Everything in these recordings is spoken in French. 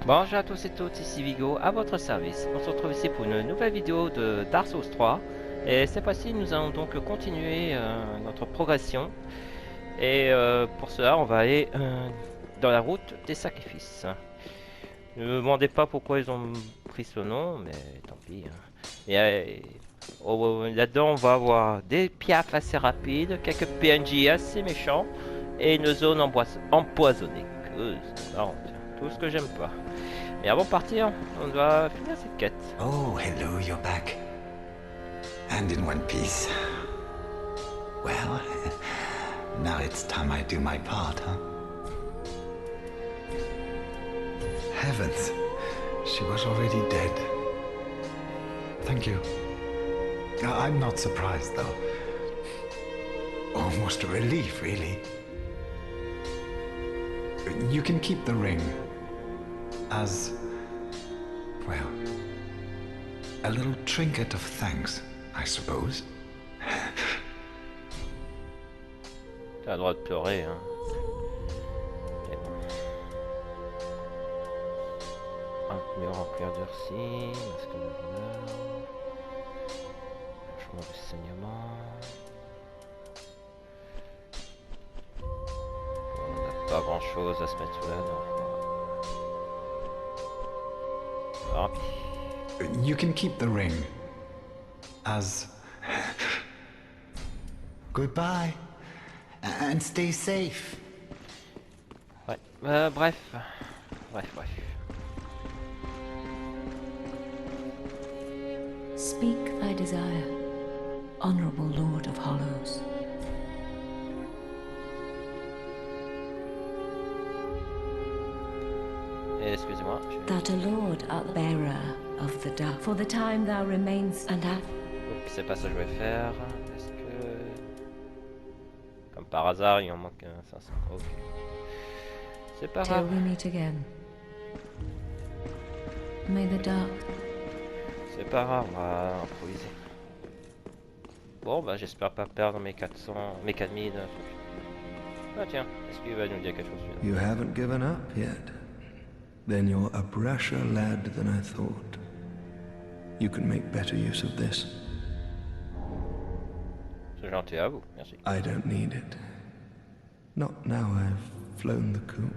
Bonjour à tous et toutes, ici Vigo, à votre service. On se retrouve ici pour une nouvelle vidéo de Dark Souls 3. Et cette fois-ci, nous allons donc continuer notre progression. Et pour cela, on va aller dans la route des sacrifices. Ne me demandez pas pourquoi ils ont pris ce nom, mais tant pis. Et là-dedans, on va avoir des piafs assez rapides, quelques PNJ assez méchants, et une zone empoisonnée. Que c'est marrant, tiens. Tout ce que j'aime pas. Mais avant de partir, on doit finir cette quête. Oh, hello, you're back. And in one piece. Well, now it's time I do my part, huh? Heavens, she was already dead. Thank you. I'm not surprised, though. Almost a relief, really. You can keep the ring as, well, a little trinket of thanks, I suppose. T'as le droit de pleurer, hein. Mais bon. Mieux remplir d'ursi, masque de douleur. Changement de saignement. On n'a pas grand chose à se mettre sous la dent. Ah. You can keep the ring as goodbye and stay safe. Ouais, bref. Speak thy desire, honorable Lord of Hollows. Excusez-moi. That a Lord art the bearer of the dark. For the time thou remains and hath. C'est pas ça que je vais faire. Est-ce que... Comme par hasard, il en manque un 500. Ok. C'est pas Till grave. we meet again. May the dark. C'est pas grave, on va improviser. Bon, bah j'espère pas perdre mes 400... mes 4000 d'un truc. Ah tiens, est-ce qu'il va nous dire quelque chose celui-là? You haven't given up yet. Then you're a brasher lad than I thought. You can make better use of this. C'est gentil à vous, merci. I don't need it. Not now I've flown the coop.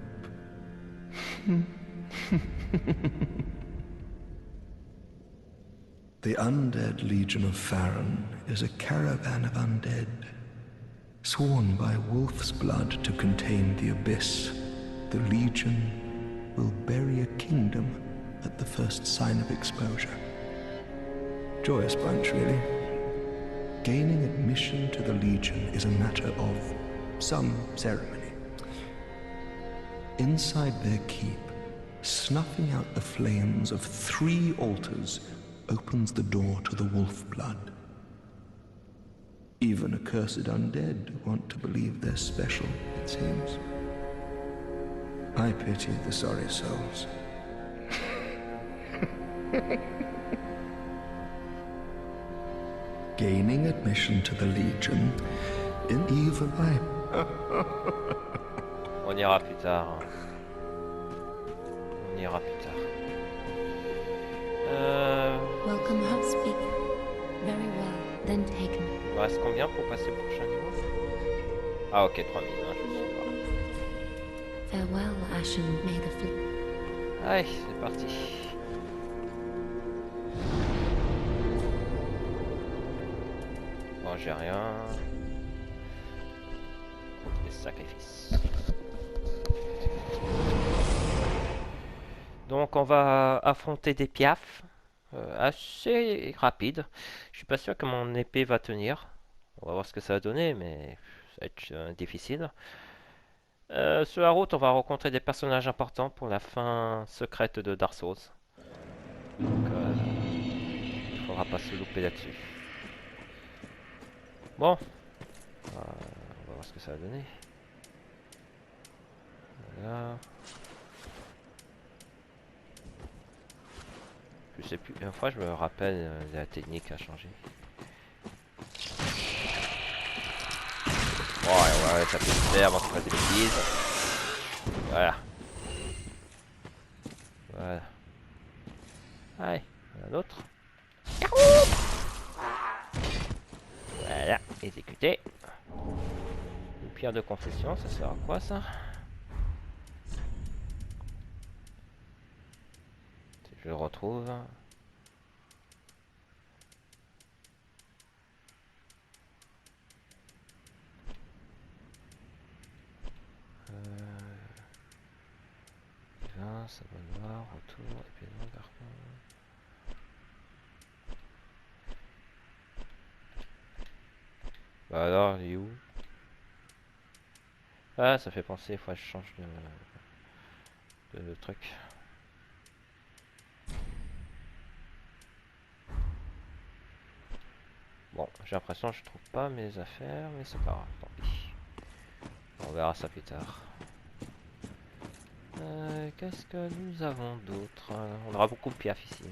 The Undead Legion of Farron is a caravan of undead, sworn by wolf's blood to contain the abyss. The Legion will bury a kingdom at the first sign of exposure. Joyous bunch, really. Gaining admission to the Legion is a matter of some ceremony. Inside their keep, snuffing out the flames of 3 altars opens the door to the wolf blood. Even accursed undead want to believe they're special, it seems. I pity the sorry souls. Gaining admission to the Legion in even I... On ira plus tard. On ira plus tard. Welcome, Hubspeak. Very well, then taken. Il me reste combien pour passer au prochain niveau? Ah ok, 3000, hein, je suis sûr. Farewell, Ashen, may the fleet. Allez, c'est parti. Bon, j'ai rien. Les sacrifices. Donc on va affronter des piafs assez rapides. Je suis pas sûr que mon épée va tenir. On va voir ce que ça va donner, mais ça va être difficile. Sur la route, on va rencontrer des personnages importants pour la fin secrète de Dark Souls. Donc, il ne faudra pas se louper là-dessus. Bon, on va voir ce que ça va donner. Voilà. Je sais plus, une fois je me rappelle la technique a changé. Ouais, ça peut se faire avant que je fasse des bêtises. Voilà. Voilà. Allez, un autre. Voilà, exécuté. Une pierre de confession, ça sert à quoi ça? Si je le retrouve. Sabot noir, retour, épée noire, garçon. Bah alors, il est où? Ah, ça fait penser, il faut que je change de truc. Bon, j'ai l'impression que je trouve pas mes affaires, mais c'est pas grave, tant pis. On verra ça plus tard. Qu'est-ce que nous avons d'autre? On aura beaucoup de piafs ici.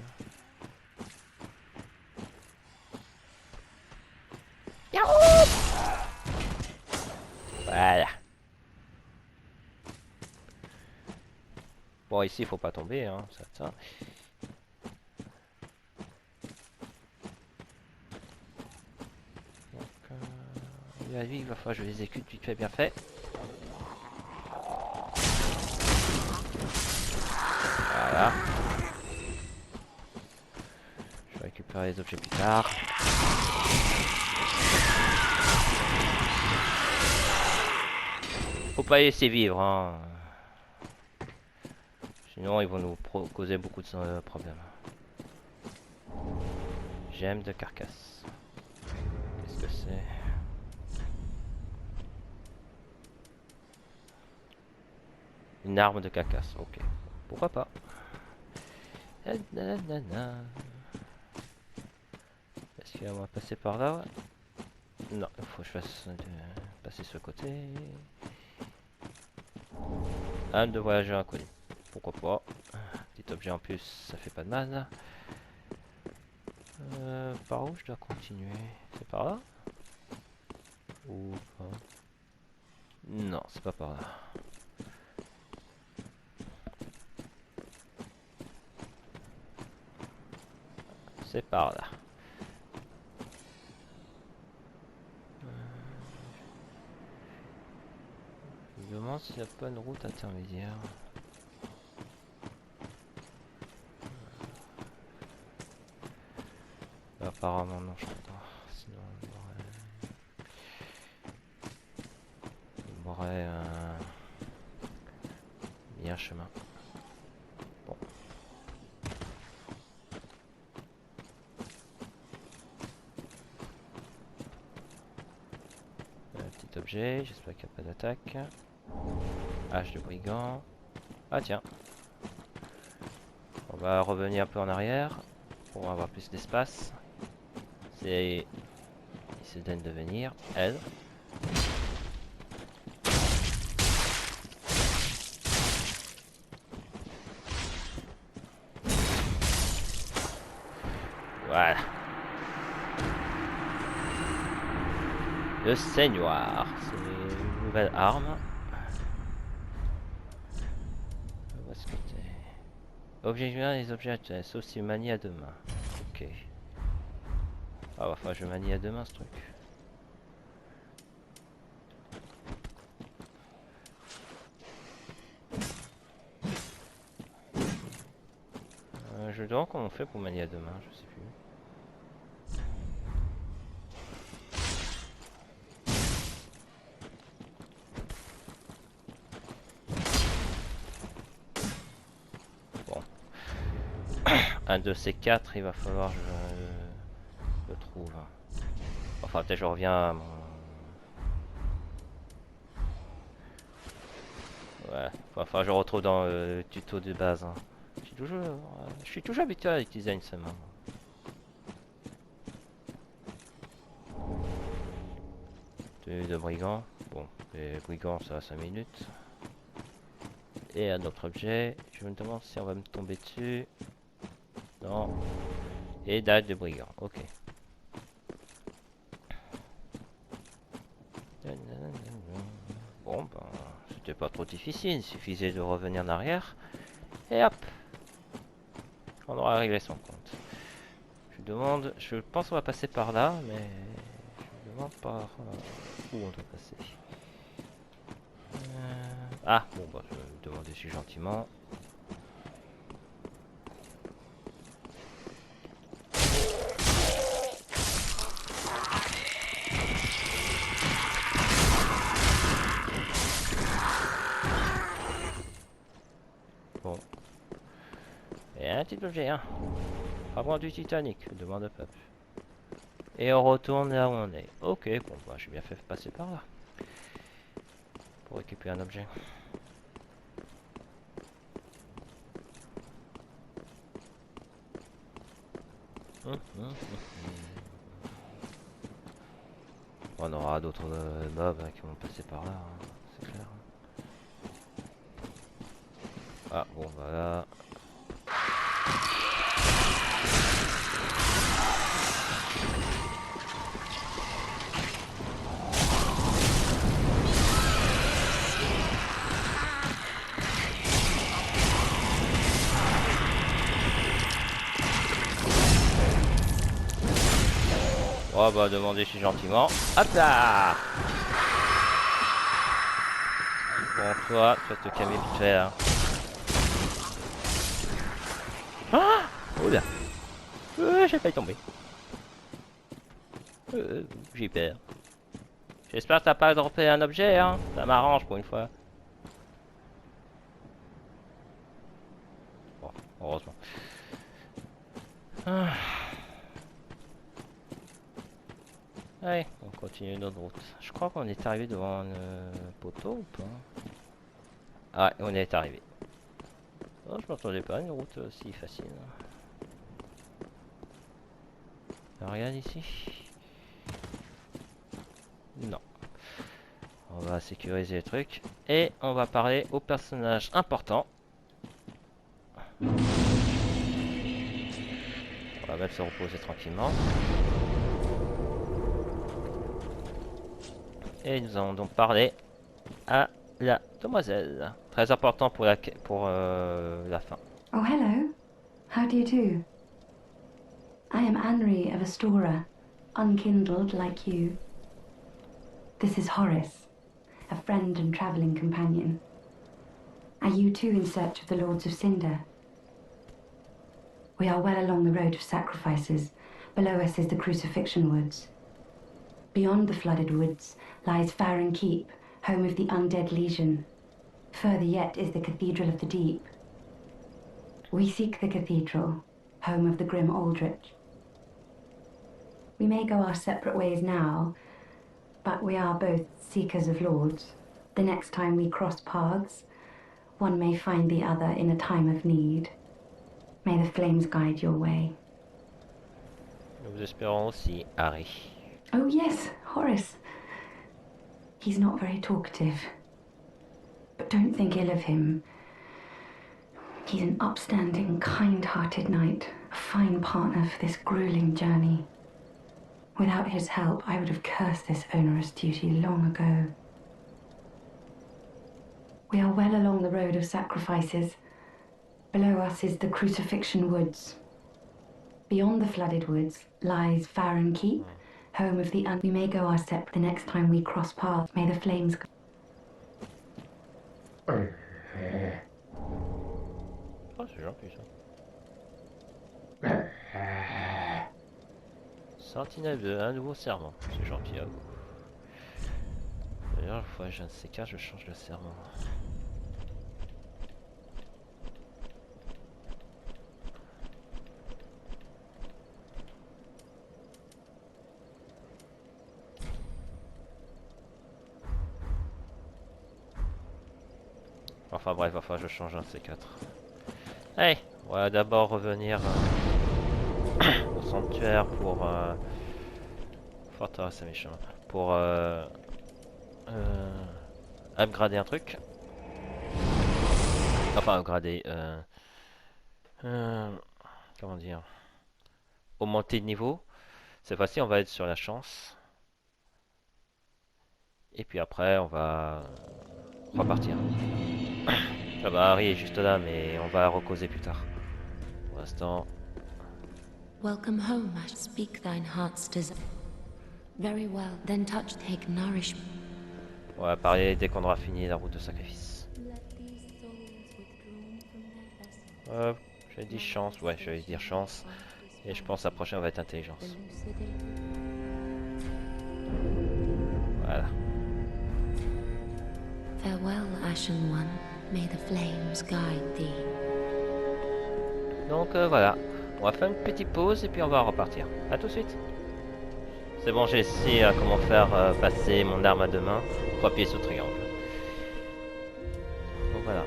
Voilà. Bon, ici, il faut pas tomber, hein, ça. Donc, il va falloir que je l'exécute vite fait, bien fait. Voilà. Je vais récupérer les objets plus tard. Faut pas laisser vivre, hein. Sinon ils vont nous causer beaucoup de problèmes. Gemme de carcasse. Qu'est-ce que c'est? Une arme de carcasse, ok. Pourquoi pas? Est-ce qu'on va passer par là? Ouais. Non, il faut que je fasse passer ce côté. Âme de voyageur inconnu. Pourquoi pas? Petit objet en plus, ça fait pas de mal. Par où je dois continuer? C'est par là? Ou pas? Non, c'est pas par là. C'est par là. Je me demande s'il n'y a pas une route intermédiaire. Apparemment non, je crois pas. Sinon il m'aurait mis un chemin. Bon. Petit objet, j'espère qu'il n'y a pas d'attaque. Hache de brigand. Ah tiens. On va revenir un peu en arrière pour avoir plus d'espace. C'est... Il se donne de venir. Elle. Voilà. Le saignoir. C'est une nouvelle arme. Où est-ce que t'es? Objet juin, les objets actuels, sauf si manie à deux mains. Ok. Ah, enfin, je manie à deux mains ce truc. Je demande comment on fait pour manier à deux mains, je sais plus. Bon. Un de ces quatre, il va falloir que je le trouve. Enfin, peut-être je reviens à mon... Ouais, enfin je retrouve dans le tuto de base. Hein. Je suis toujours habitué à utiliser une seule main. Tenue de brigand. Bon, les brigands ça a 5 minutes. Et un autre objet. Je me demande si on va me tomber dessus. Non. Et dalle de brigand. Ok. Bon ben, c'était pas trop difficile. Il suffisait de revenir en arrière. Et hop. On aura réglé son compte. Je demande, je pense qu'on va passer par là, mais je demande par où on doit passer. Ah, bon, bah, je vais demander si gentiment. Bon. Et un petit objet, hein. Avant du Titanic, demande peuple. Et on retourne là où on est. Ok, bon, bah, j'ai bien fait passer par là. Pour récupérer un objet. On aura d'autres mobs qui vont passer par là, hein, c'est clair. Ah bon voilà. On va demander si gentiment. Hop là. Bon toi, tu vas te calmer vite fait là. Ah oh là. J'ai failli tomber. J'ai peur. J'espère que t'as pas droppé un objet, hein. Ça m'arrange pour une fois. Bon, heureusement. Ah. Allez, on continue notre route. Je crois qu'on est arrivé devant un poteau ou pas? Ah, ouais, on est arrivé. Oh, je m'attendais pas à une route aussi facile. Rien ici? Non. On va sécuriser les trucs. Et on va parler au personnage important. On va même se reposer tranquillement. Et nous allons donc parler à la demoiselle. Très important pour la fin. Oh, hello. How do you do? I am Anri of Astora, unkindled like you. This is Horace, a friend and travelling companion. Are you too in search of the Lords of Cinder? We are well along the road of sacrifices. Below us is the Crucifixion Woods. Beyond the flooded woods lies Farron Keep, home of the Undead Legion. Further yet is the Cathedral of the Deep. We seek the cathedral, home of the grim Aldrich. We may go our separate ways now, but we are both seekers of lords. The next time we cross paths, one may find the other in a time of need. May the flames guide your way. Nous espérons aussi Harry. Oh yes, Horace. He's not very talkative. But don't think ill of him. He's an upstanding, kind-hearted knight, a fine partner for this grueling journey. Without his help, I would have cursed this onerous duty long ago. We are well along the road of sacrifices. Below us is the Crucifixion Woods. Beyond the flooded woods lies Farron Keep, home of the We may go our separate the next time we cross paths. May the flames go. Oh, c'est gentil ça. Sentinelle de un nouveau serment. C'est gentil à vous. D'ailleurs, une fois j'ai un de ces cas, je change de serment. Enfin bref, enfin je change un de ces quatre. Allez, on va d'abord revenir au sanctuaire pour forteresse méchant. Pour upgrader un truc. Enfin upgrader comment dire, augmenter de niveau. Cette fois-ci on va être sur la chance. Et puis après on va repartir. Ah bah Harry est juste là, mais on va recauser plus tard. Pour l'instant. Welcome home, I speak thine heart's desire. Very well, then touch, take nourishment. On va parler dès qu'on aura fini la route de sacrifice. J'avais dit chance, ouais, j'allais dire chance. Et je pense que la prochaine va être intelligence. Voilà. Farewell, Ashen One. May the flames guide thee. Donc voilà, on va faire une petite pause et puis on va repartir. A tout de suite. C'est bon, j'ai essayé comment faire passer mon arme à deux mains pour appuyer sur le triangle. Donc voilà.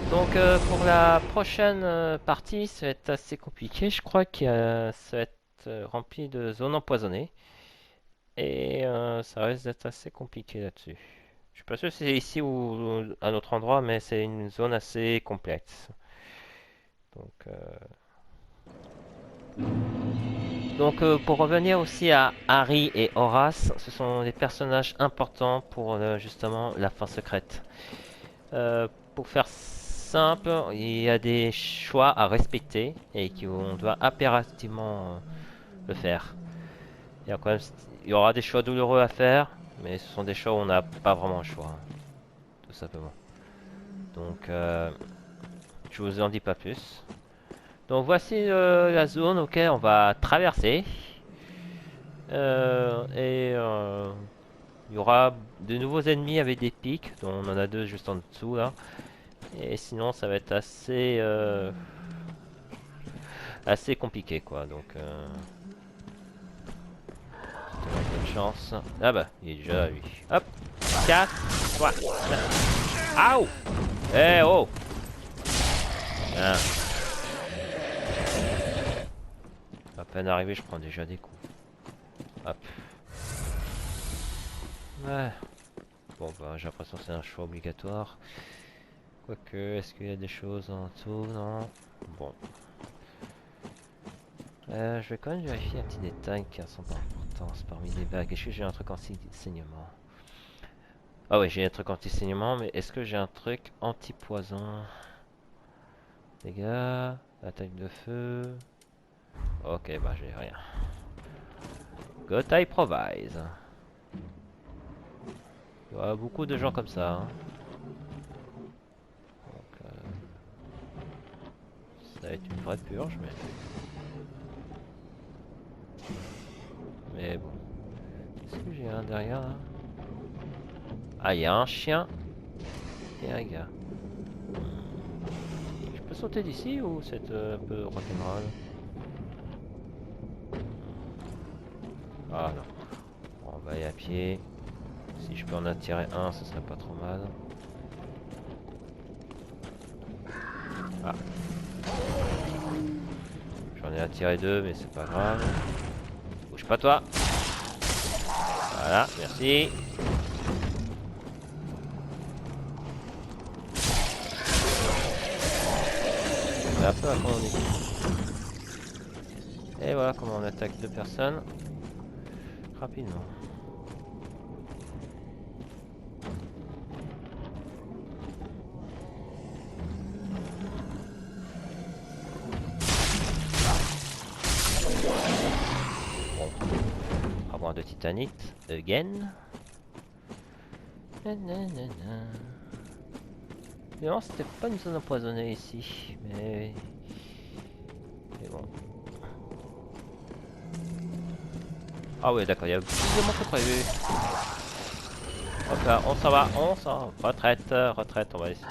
Donc pour la prochaine partie, ça va être assez compliqué. Je crois que ça va être rempli de zones empoisonnées. Et ça risque d'être assez compliqué là-dessus. Je suis pas sûr si c'est ici ou à un autre endroit, mais c'est une zone assez complexe. Donc pour revenir aussi à Harry et Horace, ce sont des personnages importants pour justement la fin secrète. Pour faire simple, il y a des choix à respecter et qu'on doit impérativement le faire. Il y aura des choix douloureux à faire, mais ce sont des choix où on n'a pas vraiment le choix, tout simplement. Donc je vous en dis pas plus. Donc voici la zone auquel on va traverser. Il y aura de nouveaux ennemis avec des pics, dont on en a deux juste en dessous là. Et sinon ça va être assez compliqué quoi. Donc bonne chance. Ah bah il est déjà là lui. Hop, 4, 3, 9. Aouh. Eh oh. Ah. À peine arrivé, je prends déjà des coups. Hop. Ouais. Bon bah j'ai l'impression que c'est un choix obligatoire. Quoique, est-ce qu'il y a des choses en dessous? Non. Bon. Je vais quand même vérifier un petit détail qui a son importance parmi les bagues. Est-ce que j'ai un truc anti-saignement? Ah ouais, j'ai un truc anti-saignement, mais est-ce que j'ai un truc anti-poison? Dégâts, attaque de feu. Ok, bah j'ai rien. Gotai Provise. Il y aura beaucoup de gens comme ça. Hein. Donc, ça va être une vraie purge, mais bon. Est-ce que j'ai un derrière là? Ah, il y a un chien et un gars. Je peux sauter d'ici ou c'est un peu rock'n'roll? Ah non. On va aller à pied. Si je peux en attirer un, ce serait pas trop mal. Ah. J'en ai attiré deux, mais c'est pas grave. Bouge pas toi. Voilà, merci. C'est un peu à fond. Et voilà comment on attaque deux personnes rapidement. Bon, avoir de titanite again. Non, c'était pas une zone empoisonnée ici, mais bon. Ah ouais, d'accord, il y a plus de monde que prévu. Hop là, on s'en va, retraite, retraite, on va essayer.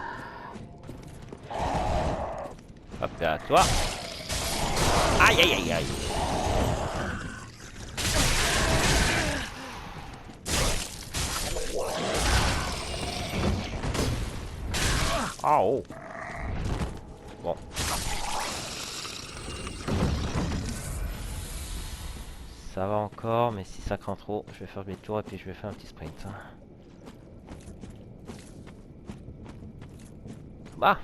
Hop là, toi. Aïe aïe aïe aïe. Ah oh. Bon. Ça va encore, mais si ça craint trop, je vais faire demi-tour et puis je vais faire un petit sprint. Bah,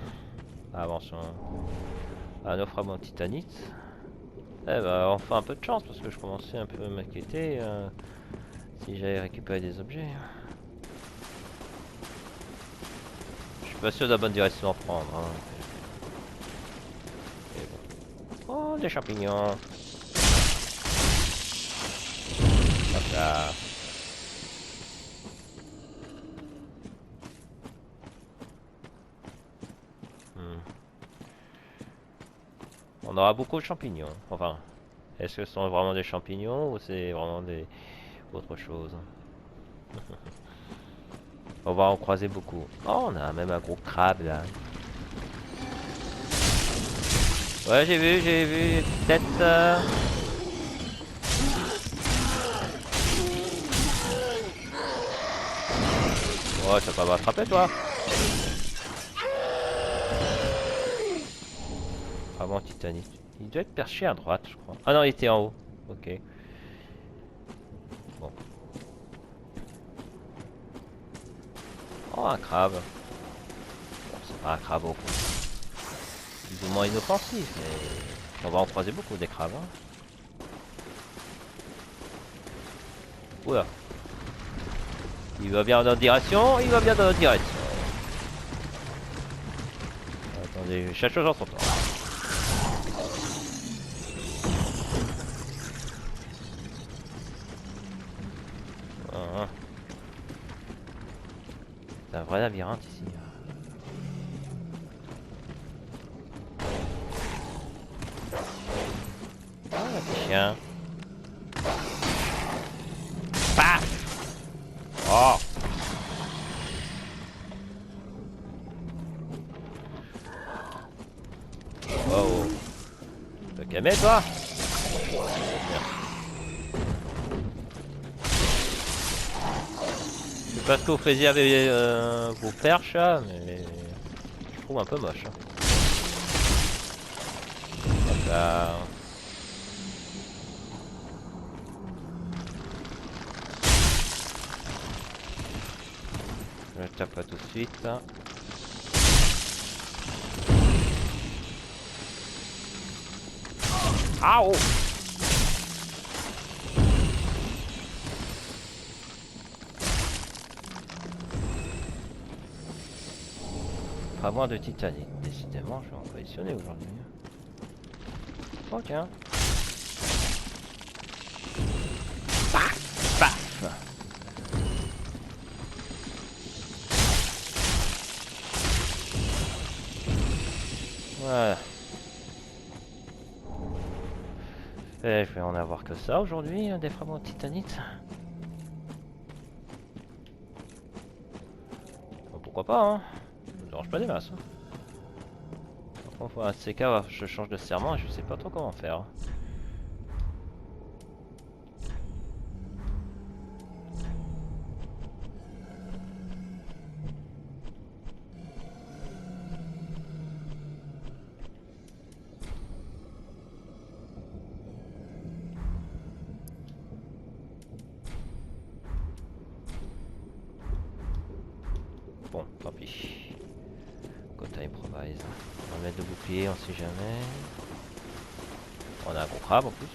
avance un offre à mon titanite. Eh bah, on fait un peu de chance parce que je commençais un peu à m'inquiéter si j'allais récupérer des objets. Je suis pas sûr de la bonne direction à prendre. Hein. des champignons. Hop là. On aura beaucoup de champignons. Enfin, est-ce que ce sont vraiment des champignons ou c'est vraiment des autre chose? On va en croiser beaucoup. Oh, on a même un gros crabe là. Ouais, j'ai vu, peut-être. Ouais, ça va pas m'attraper toi. Vraiment Titanic. Il doit être perché à droite, je crois. Ah non, il était en haut. Ok. Bon. Oh, un crabe. Bon, c'est pas un crabe au fond. Plus ou moins inoffensif, mais on va en croiser beaucoup des crabes. Hein. Oula. Il va bien dans notre direction, il va bien dans notre direction. Attendez, chaque chose en son temps. C'est un vrai labyrinthe ici. Ah, petit chien. Paf! Oh! Oh! T'as calmé toi? Je sais pas ce que vous faisiez avec vos perches, mais je trouve un peu moche. Hein. Hop là. Je tape pas tout de suite. Là. Ah oh! Pas moins de Titanic, décidément, je vais en collectionner aujourd'hui. Oh tiens. Paf! Paf! Voilà. Et je vais en avoir que ça aujourd'hui, des fragments de titanite. Bon, pourquoi pas, hein? Ça me dérange pas des masses. Par contre, un de ces cas, je change de serment et je sais pas trop comment faire. Bon, tant pis. Go time improvise. On va mettre de bouclier, on sait jamais. On a un gros crabe en plus.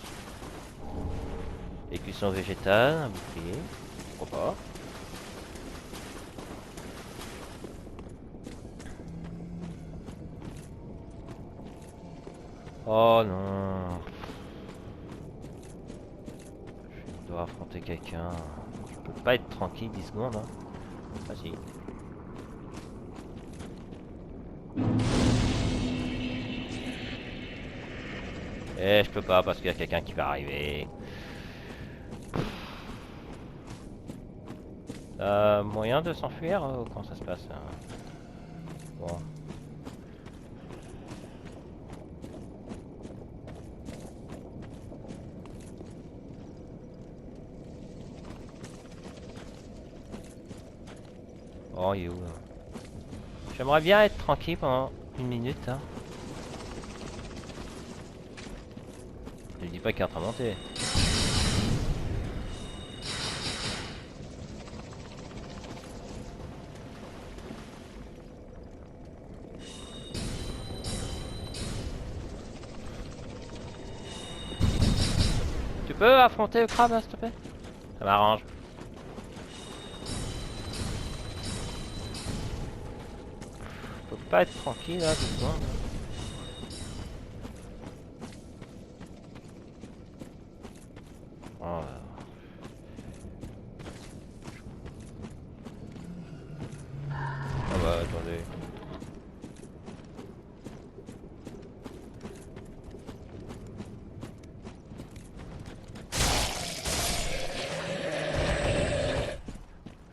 Écusson végétale, un bouclier. Pourquoi pas. Oh non. Je dois affronter quelqu'un. Je peux pas être tranquille 10 secondes. Hein. Vas-y. Et je peux pas parce qu'il y a quelqu'un qui va arriver. Moyen de s'enfuir comment ça se passe Bon. Oh, il est où là? J'aimerais bien être tranquille pendant une minute. Hein. Je dis pas qu'il est en train de monter. Tu peux affronter le crabe, s'il te plaît? Ça m'arrange. Je peux pas être tranquille là, 2 secondes. Oh, ah bah attendez.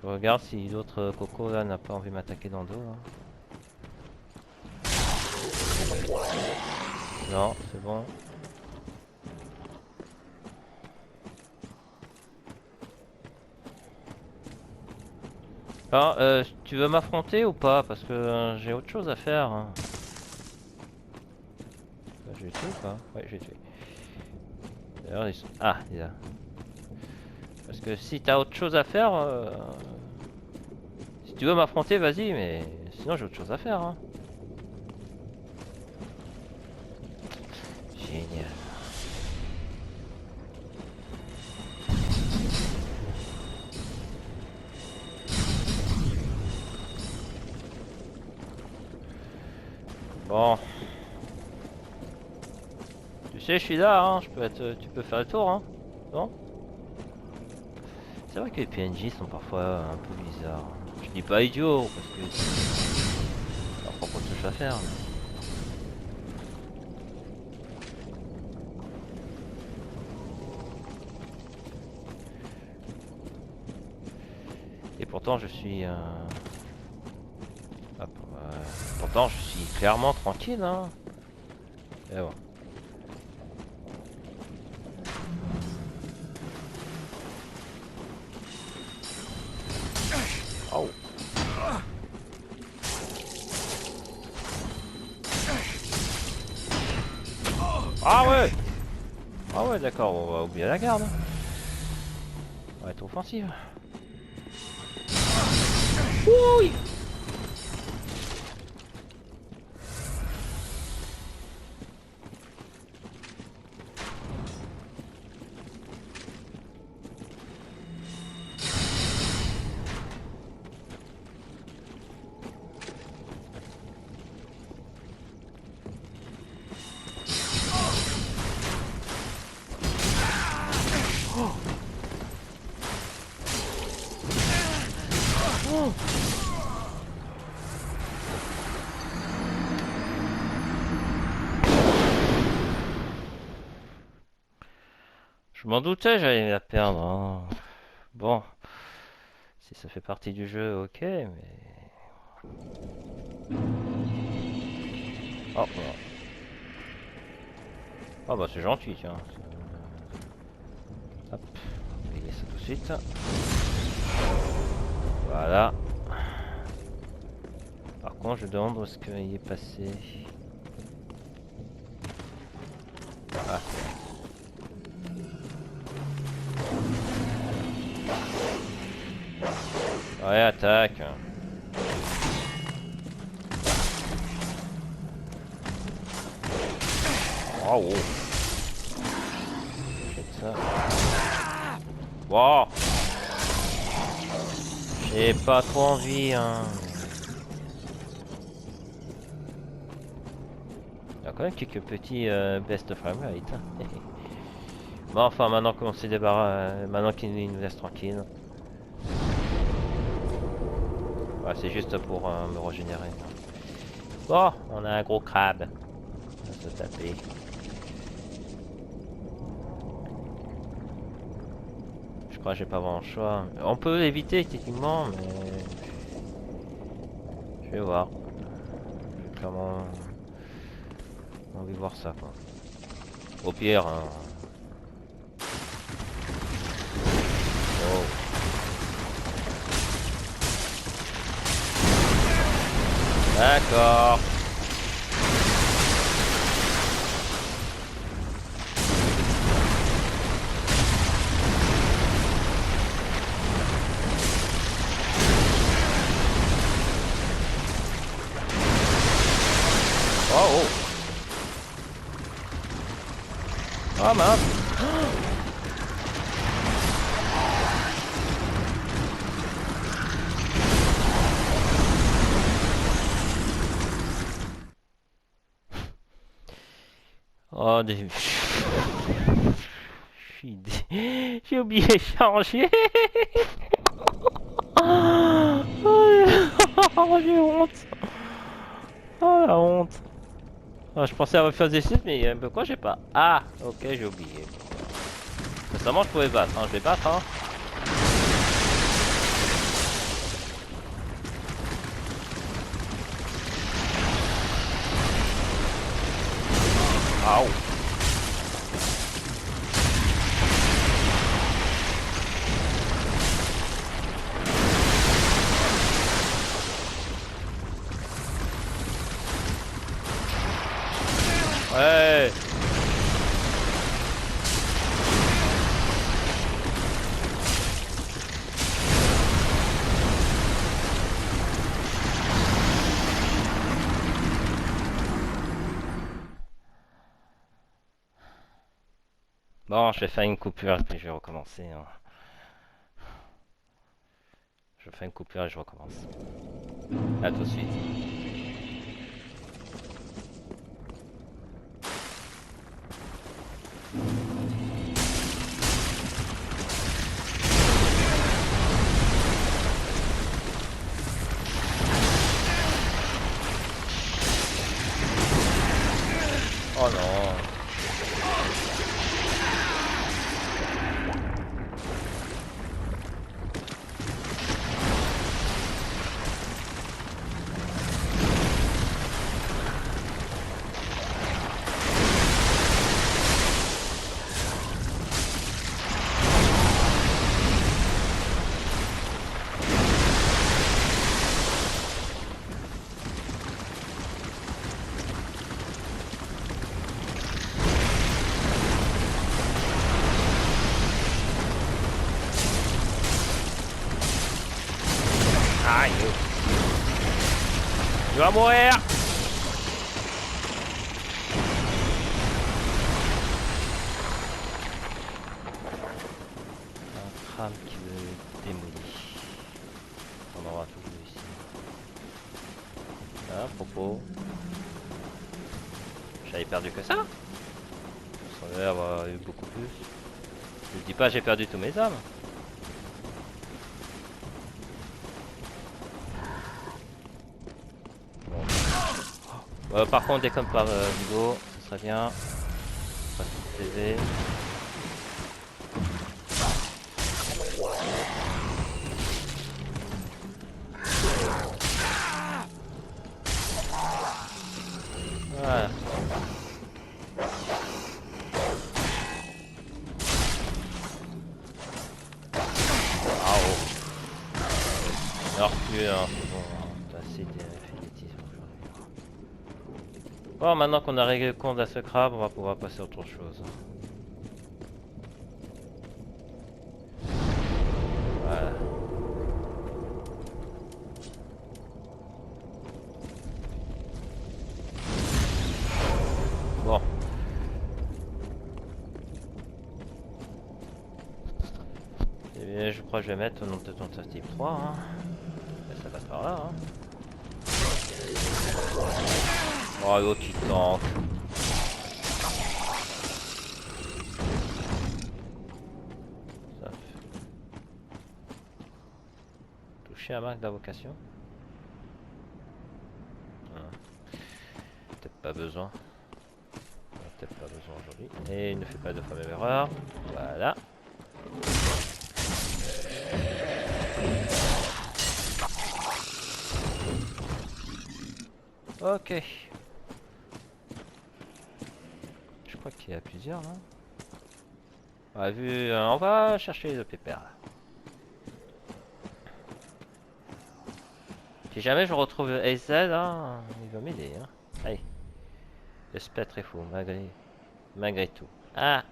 Je regarde si l'autre coco là n'a pas envie de m'attaquer dans le dos. Hein. Non, c'est bon. Alors, tu veux m'affronter ou pas? Parce que j'ai autre chose à faire. Hein. Je vais tuer ou pas? Ouais, je vais tuer. D'ailleurs, ils sont... Ah, il est là. Parce que si t'as autre chose à faire... Si tu veux m'affronter, vas-y, mais sinon j'ai autre chose à faire. Hein. Génial. Bon. Tu sais, je suis là, hein. Tu peux faire le tour, hein. Non? C'est vrai que les PNJ sont parfois un peu bizarres. Je dis pas idiot, parce que c'est leur propre touche à faire. Mais... Et pourtant je suis... pourtant je suis clairement tranquille, hein. Et bon. Oh. Ah ouais. Ah ouais, d'accord, on va oublier la garde. On va être offensive. Oui. Je m'en doutais, j'allais la perdre. Hein. Bon, si ça fait partie du jeu, ok, mais... Oh, voilà. Oh bah c'est gentil, tiens. Hop, on va payer ça tout de suite. Voilà. Par contre, je demande où est-ce qu'il est passé. Ah. Ouais, attaque. Oh, oh. Jette ça. Wow. J'ai pas trop envie, hein. Il y a quand même quelques petits best framerate. Hein. Bon, enfin, maintenant qu'on s'est débarrassé, maintenant qu'il nous laisse tranquille. Ouais, c'est juste pour me régénérer. Bon, on a un gros crabe. On va se taper. Je crois que j'ai pas vraiment le choix. On peut l'éviter techniquement, mais... Je vais voir. J'ai clairement envie de voir ça, quoi. Au pire... Hein... Oh. D'accord. Oh, oh. Oh mince. Oh, des... J'ai oublié de changer. Oh, j'ai honte. Oh la honte. Oh, je pensais avoir fait des sites, mais pourquoi j'ai pas? Ah, ok, j'ai oublié. Récemment, je pouvais battre. Hein. Je vais battre. Hein. Aouh. Ouais. Bon, je vais faire une coupure et puis je vais recommencer. Hein. Je fais une coupure et je recommence. À tout de suite. Oh non. Aïe. Tu vas mourir. Un crâne qui me démolit. On aura tout vu ici. Ah, à propos. J'avais perdu que ça. Ça devait avoir eu beaucoup plus. Je dis pas j'ai perdu tous mes âmes. Par contre, déconne par Hugo, ce serait bien. Pas tout TV. Voilà. Ah oh. Alors plus, hein, c'est bon, hein. T'as assez définitif aujourd'hui. Bon, maintenant qu'on a réglé le compte à ce crabe, on va pouvoir passer à autre chose. Voilà. Bon. Et bien, je crois que je vais mettre au nom de tentative 3. Hein. Et ça passe par là. Hein. Oh, l'autre qui tank. Toucher à marque d'invocation. Peut-être pas besoin. Peut-être pas besoin aujourd'hui. Et il ne fait pas de fois même erreur. Voilà. Ok. Je crois qu'il y a plusieurs là. On va chercher le pépère là. Si jamais je retrouve AZ là, il va m'aider. Hein. Allez. Le spectre est fou malgré tout. Ah.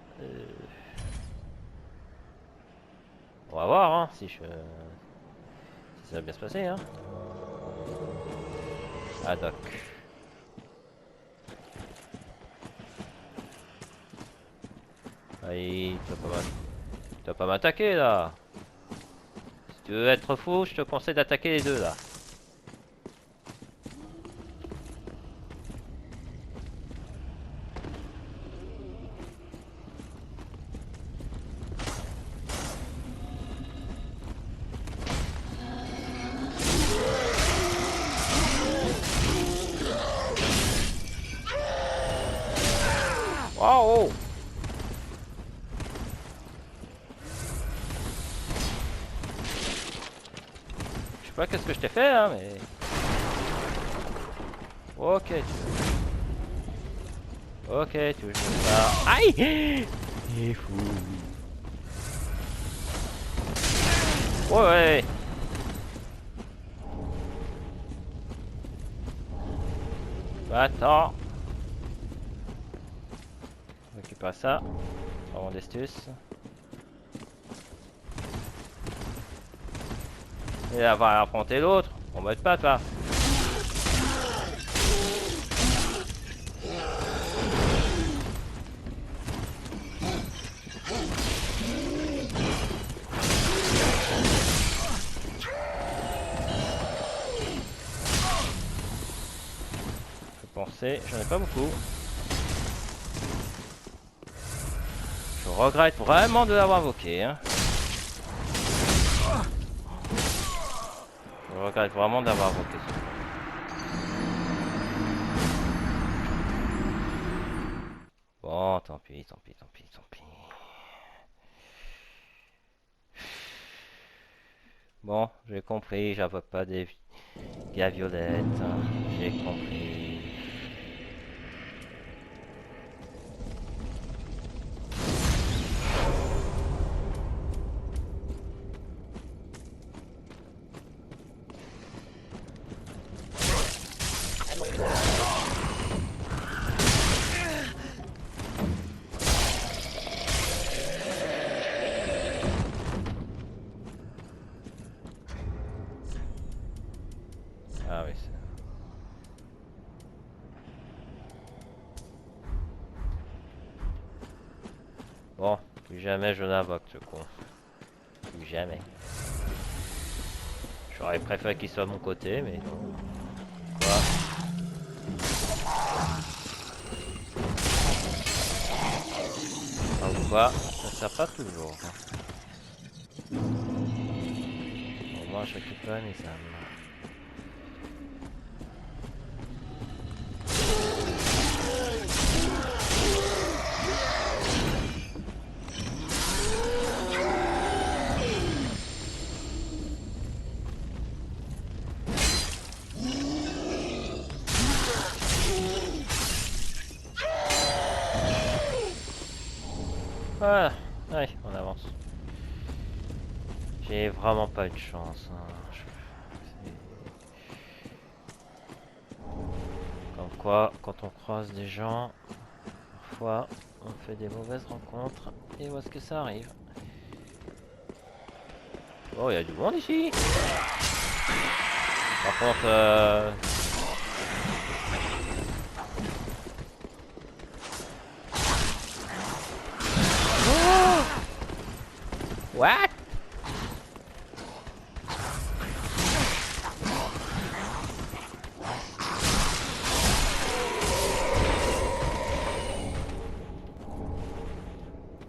On va voir hein, si ça va bien se passer. Hein. Ah doc. Allez, tu vas pas m'attaquer là. Si tu veux être fou, je te conseille d'attaquer les deux là. Waouh! Je sais pas qu'est-ce que je t'ai fait hein, mais. Ok, tu veux. Ok, tu veux jouer ça. Aïe! Il est fou. Ouais. Bah, attends. On récupère ça. Avant d'estus. Et là, va affronter l'autre. On va être pas toi. J'en ai pas beaucoup. Je regrette vraiment de l'avoir invoqué. Hein. Je regrette vraiment d'avoir invoqué ça. Bon, tant pis. Bon, j'ai compris, j'invoque pas des gars violettes. Hein. J'ai compris. Ah oui, c'est... Bon, plus jamais je n'invoque ce con. Plus jamais. J'aurais préféré qu'il soit à mon côté, mais non. Quoi? Comme quoi, ça sert pas toujours. Au moins, je récupère mes âmes. Voilà, allez, on avance. J'ai vraiment pas eu de chance. Hein. Comme quoi, quand on croise des gens, parfois on fait des mauvaises rencontres et où est-ce que ça arrive? Oh, il y a du monde ici. Par contre, oh what?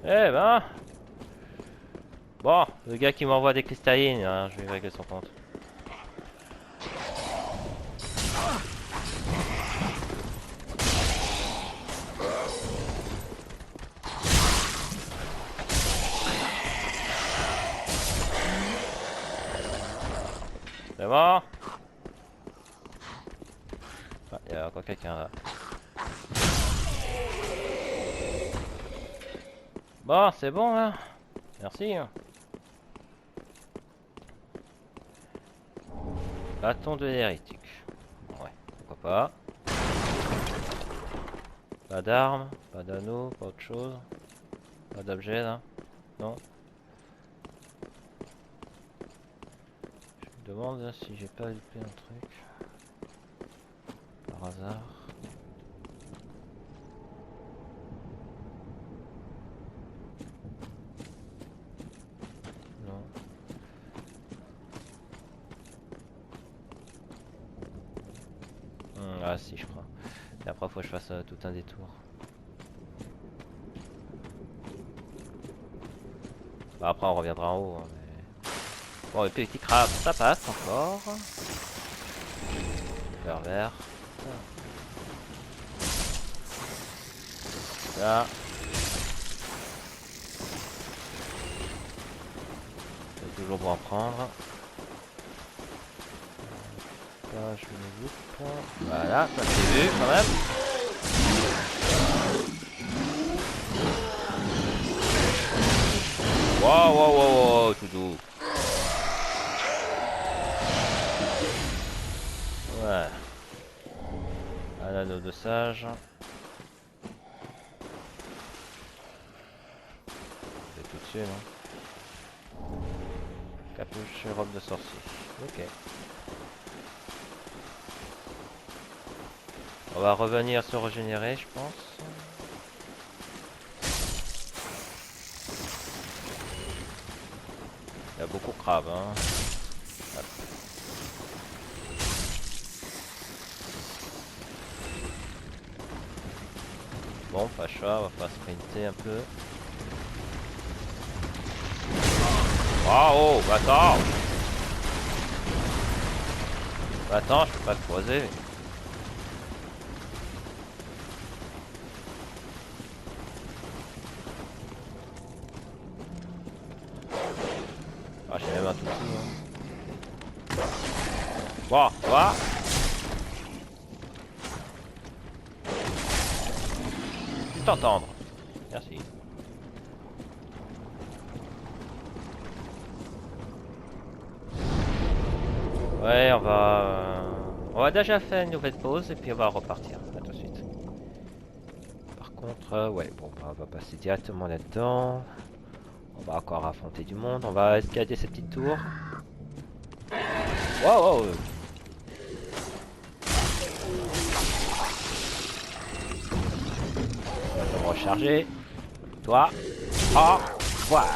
Eh ben. Bon, le gars qui m'envoie des cristallines, hein, je vais régler son compte. C'est bon? Ah, il y a encore quelqu'un là. Bon, c'est bon là. Merci. Bâton de l'hérétique. Ouais, pourquoi pas. Pas d'armes, pas d'anneau, pas autre chose. Pas d'objet là. Non. Je me demande là, si j'ai pas loupé un truc. Par hasard. Non. Ah si je crois. Et après faut que je fasse tout un détour. Bah, après on reviendra en haut. Hein, mais... Bon, le petit crabe, ça passe encore. Vert. ça. C'est toujours bon à prendre. Là, je me loupe. Voilà, ça c'est vu quand même. Wow, wow, wow, wow, tout doux. Ouais. Un anneau de sage. C'est tout dessus, non? Capuche et robe de sorcier. Ok. On va revenir se régénérer, je pense. Il y a beaucoup de crabes, hein. Hop. Bon, pas choix, on va faire sprinter un peu. Oh, bah attends! Bah attends, je peux pas te croiser. Ah, j'ai même un tout petit, hein. Bon, ça va? Tu t'entendre. Merci. Ouais, on va déjà faire une nouvelle pause et puis on va repartir. À tout de suite. Par contre, ouais, bon, bah, on va passer directement là-dedans. On va encore affronter du monde. On va escalader cette petite tour. Wow, wow. On va recharger. Toi. Au revoir.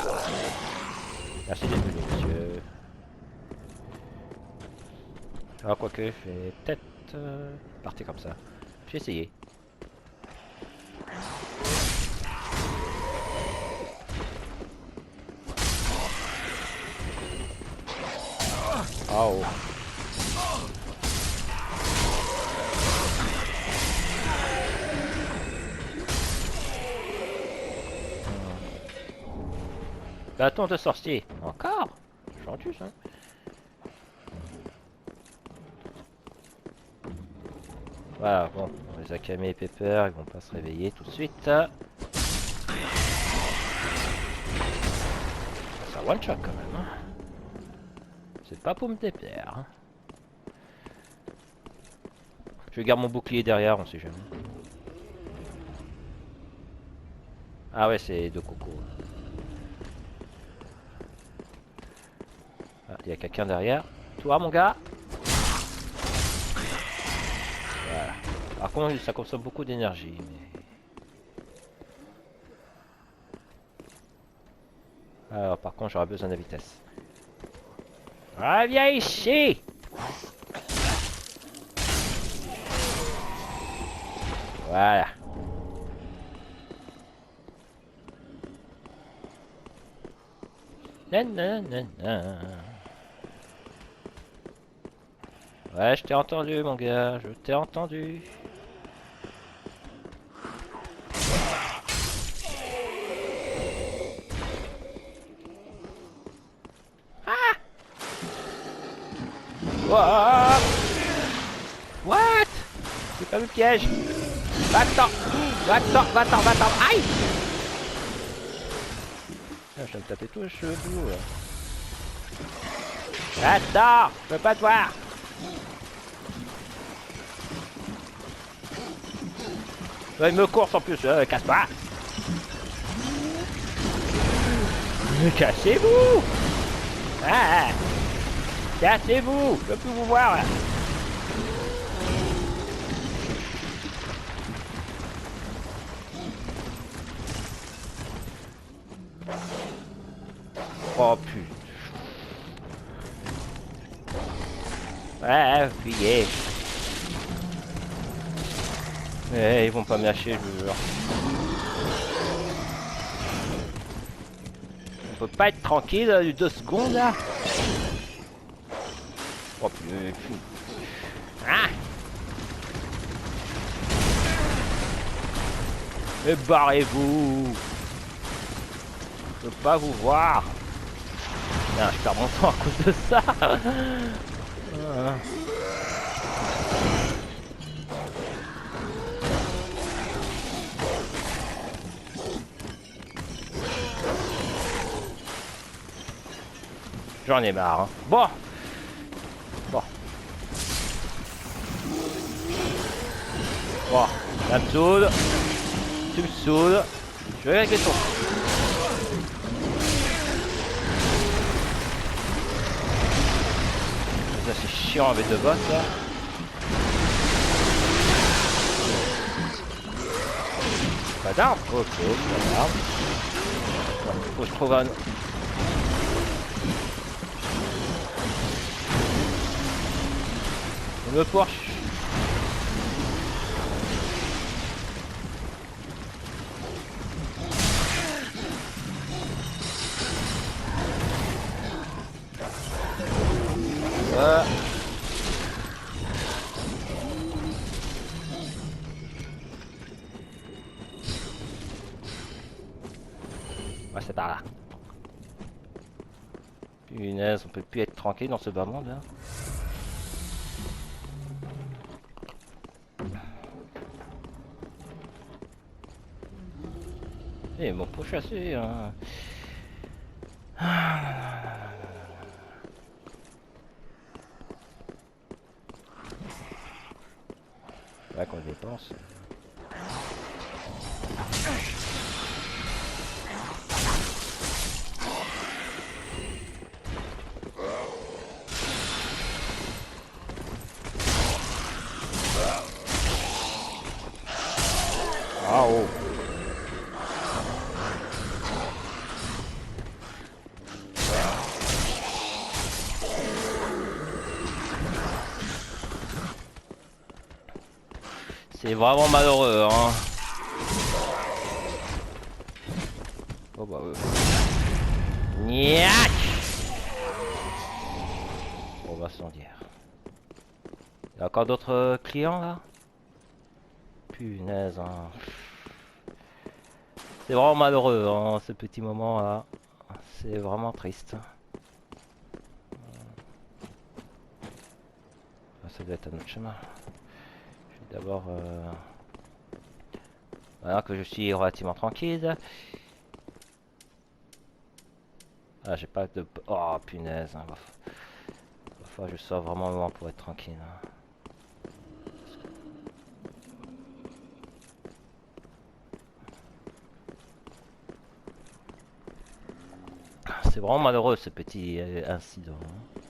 Merci d'être venu, monsieur. Ah, quoique, je vais peut-être partir comme ça. J'ai essayé. Oh. Bâton de sorcier. Encore? Gentil, ça. Voilà, bon, on les a calmés et Pepper, ils vont pas se réveiller tout de suite. Ça one shot quand même. Hein. C'est pas pour me déplaire. Hein. Je garde mon bouclier derrière, on sait jamais. Ah ouais, c'est de coco. Ah, il y a quelqu'un derrière. Toi, mon gars. Voilà. Par contre, ça consomme beaucoup d'énergie. Mais... Alors, par contre, j'aurai besoin de vitesse. Ah, viens ici! Voilà. Nanana. Ouais, je t'ai entendu, mon gars. Je t'ai entendu. Ah! What? What? C'est pas le piège. Va-t'en! Va-t'en! Va-t'en! Va-t'en! Aïe! Ah, je vais me taper tout le cheveu. Va-t'en! Je peux pas te voir! Ouais, il me course en plus, casse pas! Mais cassez-vous! Ah! Cassez-vous! Je peux plus vous voir là! Oh putain! Ouais, fuyez! Eh, ils vont pas me lâcher, je vous jure. On peut pas être tranquille 2 secondes là. Oh putain. Ah! Mais barrez-vous. Je peux pas vous voir. Merde, je perds mon temps à cause de ça. J'en ai marre. Hein. Bon. Bon. Bon. Ça me saoule. Tu me saoules. Je vais régler ton. Ça c'est chiant avec deux boss là. Pas d'arbre. Ok, pas d'arbre. Faut que je trouve un... Le Porsche. Ouais, c'est par là. Punaise, on peut plus être tranquille dans ce bas monde là. Et bon, pour chasser. Hein. Ouais, qu'on dépense. Ah oh. C'est vraiment malheureux, hein. Oh bah Niac. On va s'en dire. Il y a encore d'autres clients là? Punaise, hein. C'est vraiment malheureux, hein, ce petit moment là. C'est vraiment triste. Ça doit être un autre chemin. Je vais d'abord... Voilà que je suis relativement tranquille. Ah, j'ai pas de... Oh, punaise. Hein. Parfois, je sors vraiment loin pour être tranquille. Hein. C'est vraiment malheureux, ce petit incident. Hein.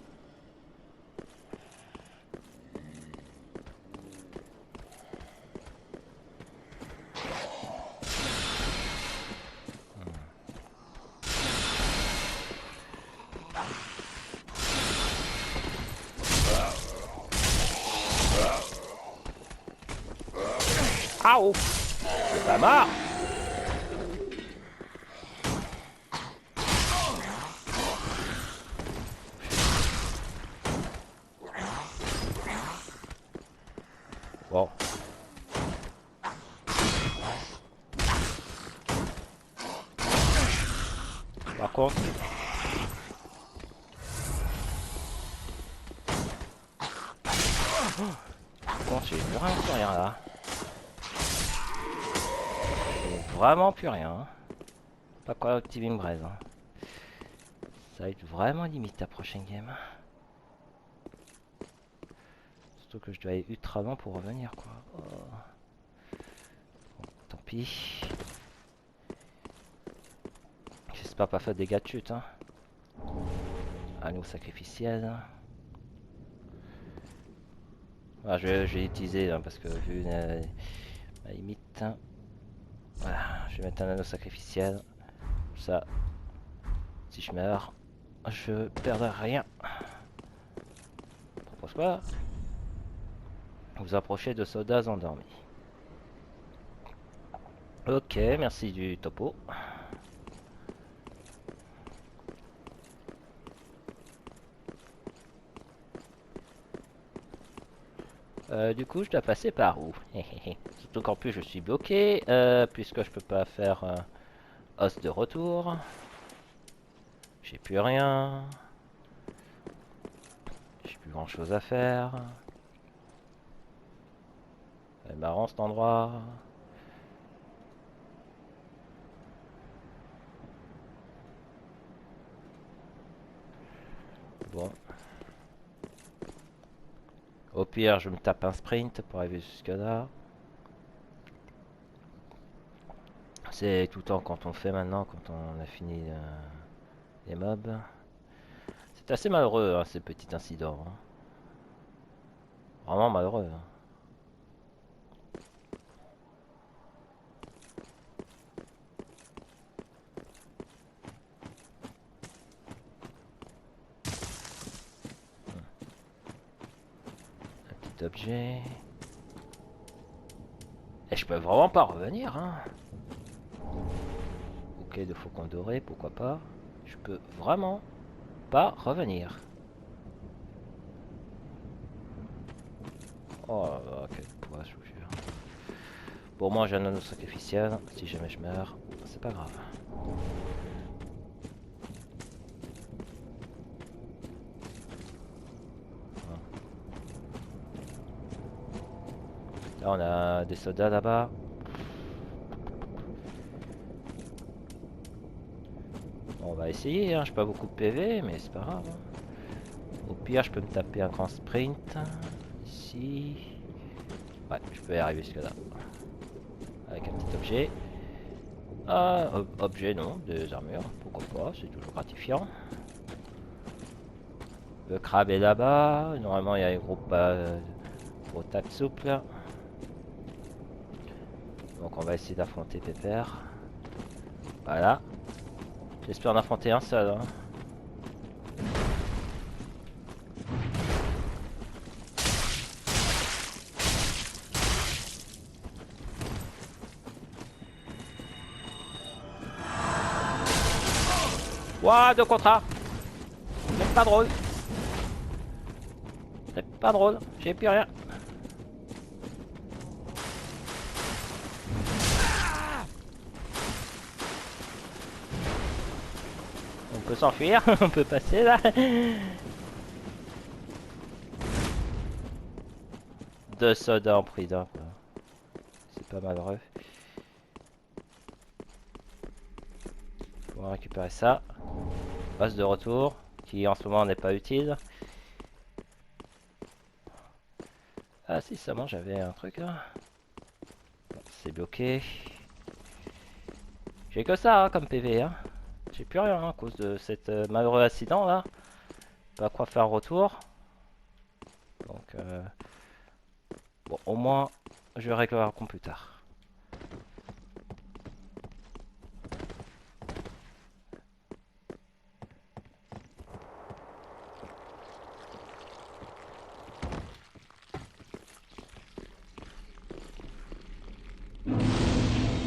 Ah oh, c'est pas marre. Bon. Par contre... Bon, j'ai vraiment plus rien là. Vraiment plus rien. Pas quoi activer une braise. Hein. Ça va être vraiment limite la prochaine game. Surtout que je dois aller ultra loin pour revenir quoi. Oh. Bon, tant pis. J'espère pas faire des dégâts de chute. Hein. Anneau sacrificiel. Ah, je vais utiliser hein, parce que vu la limite. Hein. Voilà, je vais mettre un anneau sacrificiel. Ça, si je meurs, je perdrai rien. Propose quoi? Vous approchez de soldats endormis. Ok, merci du topo. Du coup, je dois passer par où? Surtout qu'en plus, je suis bloqué, puisque je peux pas faire os de retour. J'ai plus rien. J'ai plus grand chose à faire. C'est marrant cet endroit. Bon. Au pire, je me tape un sprint pour arriver jusque là. C'est tout le temps quand on fait maintenant, quand on a fini les mobs. C'est assez malheureux, hein, ces petits incidents. Hein. Vraiment malheureux. Hein. Un petit objet. Et je peux vraiment pas revenir. Hein. Ok, de faucon doré, pourquoi pas. Je peux vraiment pas revenir. Oh là là, quel poids, je vous jure. Bon, moi j'ai un anneau sacrificiel. Si jamais je meurs, c'est pas grave. Là, on a des soldats là-bas. Bon, on va essayer, hein. J'ai pas beaucoup de PV, mais c'est pas grave. Hein. Au pire, je peux me taper un grand sprint. Ici. Ouais, je peux y arriver jusque là. Avec un petit objet. Ah, objet non, des armures, pourquoi pas, c'est toujours gratifiant. Le crabe est là-bas. Normalement, il y a un groupe pour tac souple. Donc, on va essayer d'affronter Pépère. Voilà. J'espère en affronter un seul. Hein. Ouah, deux contre un. C'est pas drôle. C'est pas drôle, j'ai plus rien. On peut s'enfuir, on peut passer là. Deux soldats en prison. C'est pas malheureux. On va récupérer ça. Os de retour, qui en ce moment n'est pas utile. Ah si, seulement j'avais un truc là. Bon, c'est bloqué. J'ai que ça hein, comme PV. Hein. J'ai plus rien hein, à cause de cet malheureux accident là. Pas quoi faire retour. Donc bon, au moins je réglerai plus tard.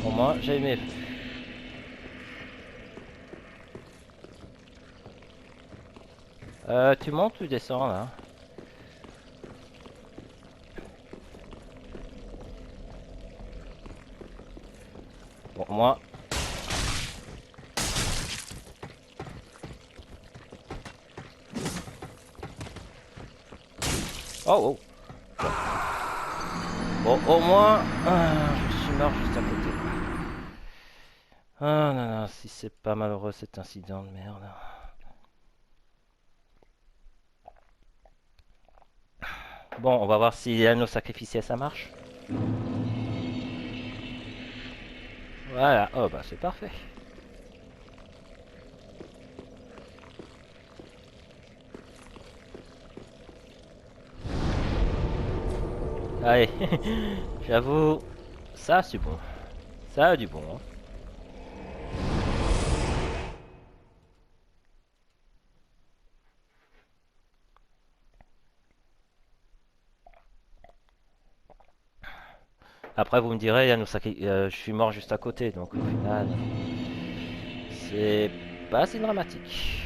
Au moins j'ai mes... tu montes ou tu descends là? Bon, moi... Oh, oh. Bon, au moins... je suis mort juste à côté. Ah non, non, si c'est pas malheureux cet incident de merde. Bon, on va voir si l'anneau sacrificiel ça marche. Voilà, oh bah c'est parfait. Allez, j'avoue, ça c'est bon. Ça a du bon. Hein. Après vous me direz, je suis mort juste à côté, donc au final, c'est pas assez dramatique.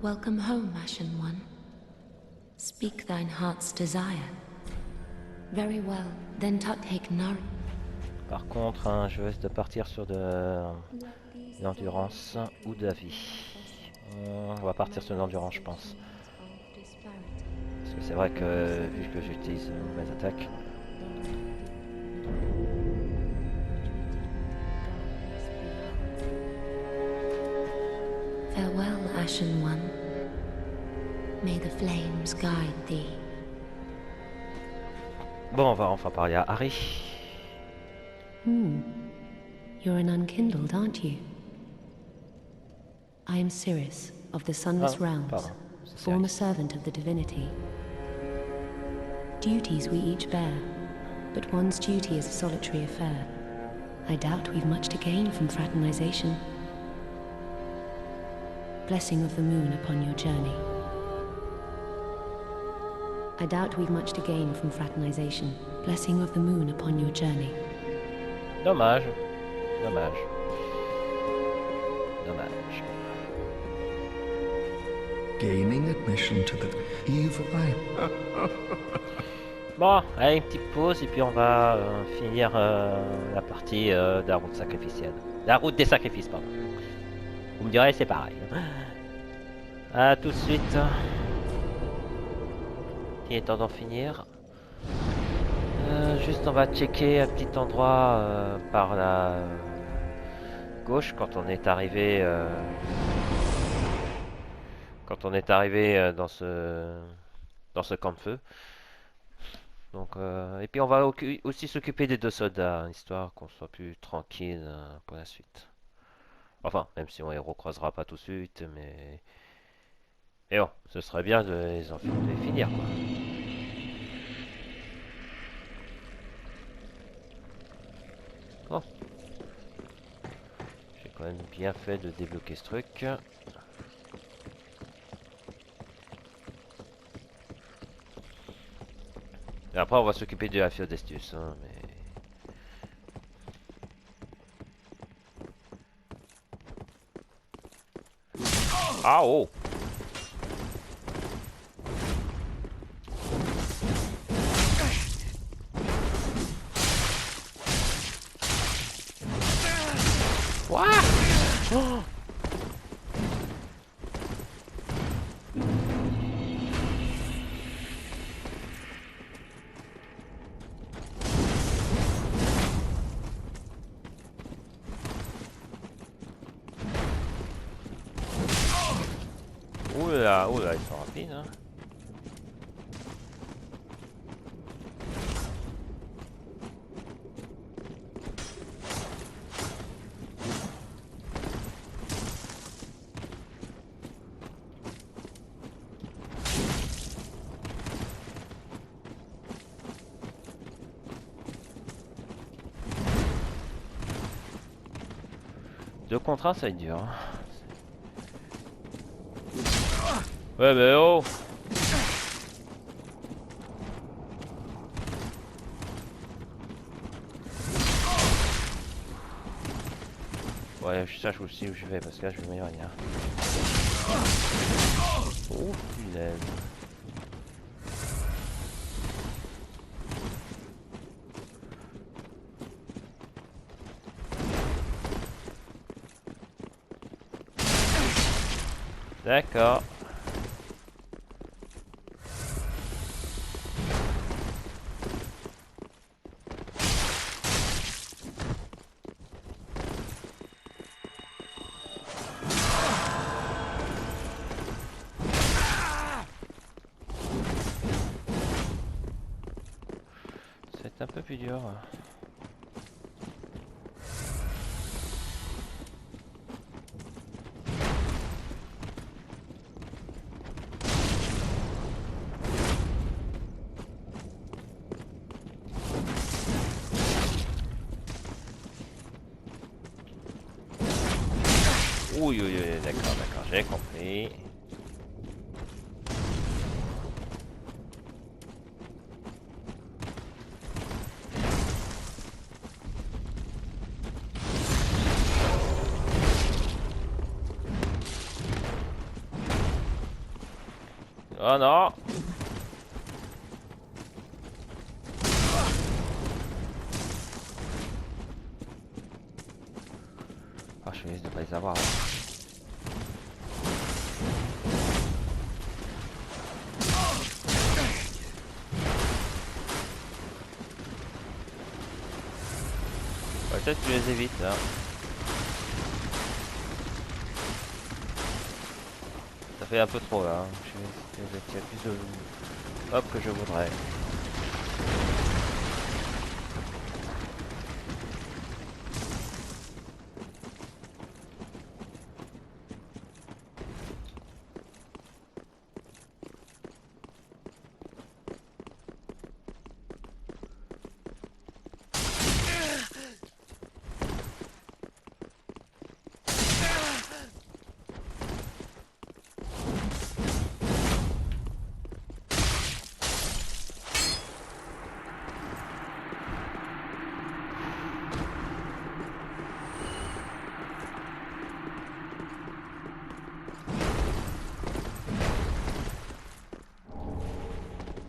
Welcome home, Ashen One. Speak thine heart's desire. Very well, then take nourishment. Par contre, hein, je risque de partir sur de l'endurance ou de la vie. On va partir sur l'endurance, je pense. Parce que c'est vrai que vu que j'utilise mes attaques. Farewell, Ashen One. May the flames guide thee. Bon, on va enfin parler à Harry. You're an unkindled, aren't you? I am Sirius, of the Sunless Realms, pardon. former servant of the divinity. Duties we each bear, but one's duty is a solitary affair. I doubt we've much to gain from fraternization. Blessing of the moon upon your journey. I doubt we've much to gain from fraternization. Blessing of the moon upon your journey. Dommage. Dommage. Dommage. Gaining admission to the evil eye. Bon, allez, une petite pause et puis on va finir la partie de la route sacrificielle. La route des sacrifices, pardon. Vous me direz, c'est pareil. A tout de suite. Il est temps d'en finir. Juste, on va checker un petit endroit par la gauche quand on est arrivé. Quand on est arrivé dans ce camp de feu. Donc, et puis on va aussi s'occuper des 2 soldats, histoire qu'on soit plus tranquille pour la suite. Enfin, même si on les recroisera pas tout de suite, mais bon, ce serait bien de les finir, quoi. Bon. J'ai quand même bien fait de débloquer ce truc. Et après, on va s'occuper de la Fiodestus, hein, mais... Ah oh! Quoi? Oh! Oula, oula, ils sont rapides, hein. Deux contrats, ça va être dur, hein. Ouais, mais oh! Ouais, je sache aussi où je vais parce que là je vais m'éloigner. Oh punaise. D'accord. C'est un peu plus dur. Oui, oui, oui, d'accord, d'accord, j'ai compris. Oh non! je risque de pas les avoir là. Ouais, peut-être que je les évite là. Ça fait un peu trop là. Je vais essayer plus de hop que je voudrais.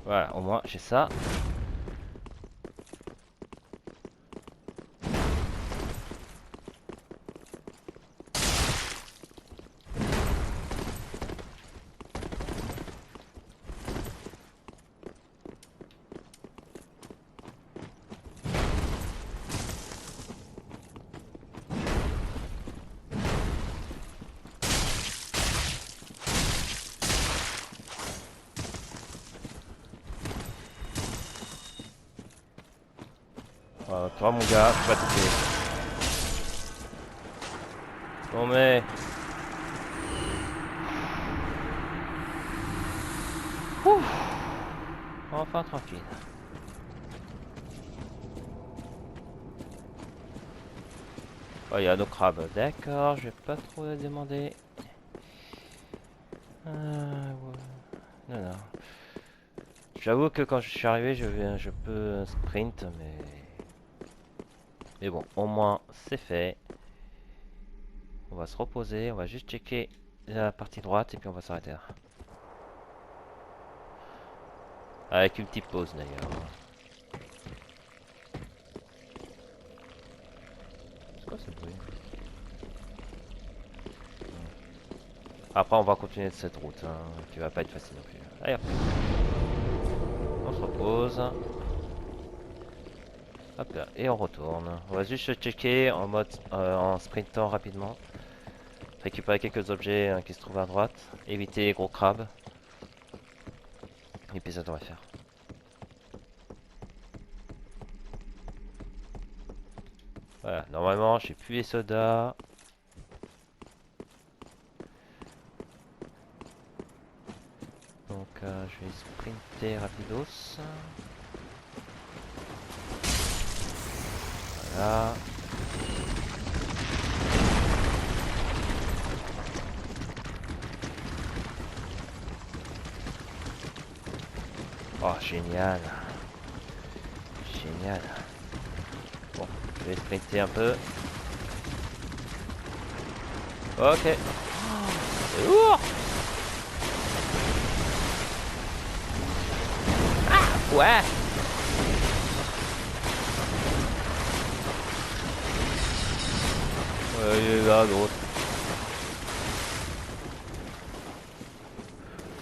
Voilà, au moins j'ai ça. Toi mon gars, tu vas toucher. Bon mais... Ouh. Enfin tranquille. Oh, il y a nos crabes. D'accord, je vais pas trop les demander. Ouais. Non, non. J'avoue que quand je suis arrivé, je peux sprint, mais bon, au moins c'est fait. On va se reposer, on va juste checker la partie droite et puis on va s'arrêter là. Avec une petite pause d'ailleurs. C'est quoi ce bruit? Après on va continuer de cette route, hein, qui va pas être facile non plus. Allez hop. On se repose. Hop là, et on retourne. On va juste checker en mode en sprintant rapidement. Récupérer quelques objets qui se trouvent à droite. Éviter les gros crabes. Et puis ça devrait faire. Voilà, normalement j'ai plus les sodas. Donc je vais sprinter rapidos. Voilà. Oh génial. Génial. Bon, je vais sprinter un peu. Ok. C'est lourd. Ah ouais. Il est là l'autre.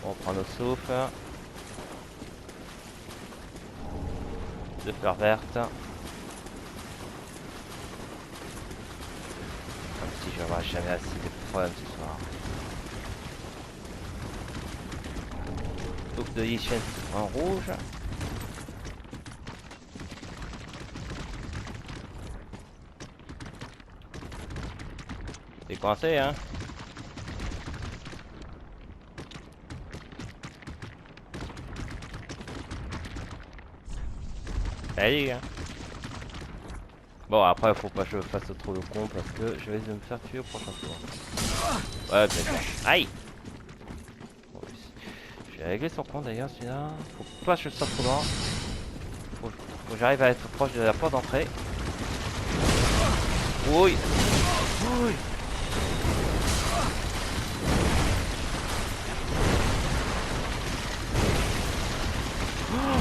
On prend nos souffles. De fleurs vertes. Comme si j'aurais jamais assez de problèmes ce soir. Souffle de Lichen en rouge. C'est coincé hein. Allez hein. Bon après faut pas que je fasse trop le con parce que je vais me faire tuer au prochain tour. Ouais peut-être. Aïe. J'ai réglé son compte d'ailleurs celui-là. Faut pas que je sorte trop loin. Faut que j'arrive à être proche de la porte d'entrée. Oui. Oui.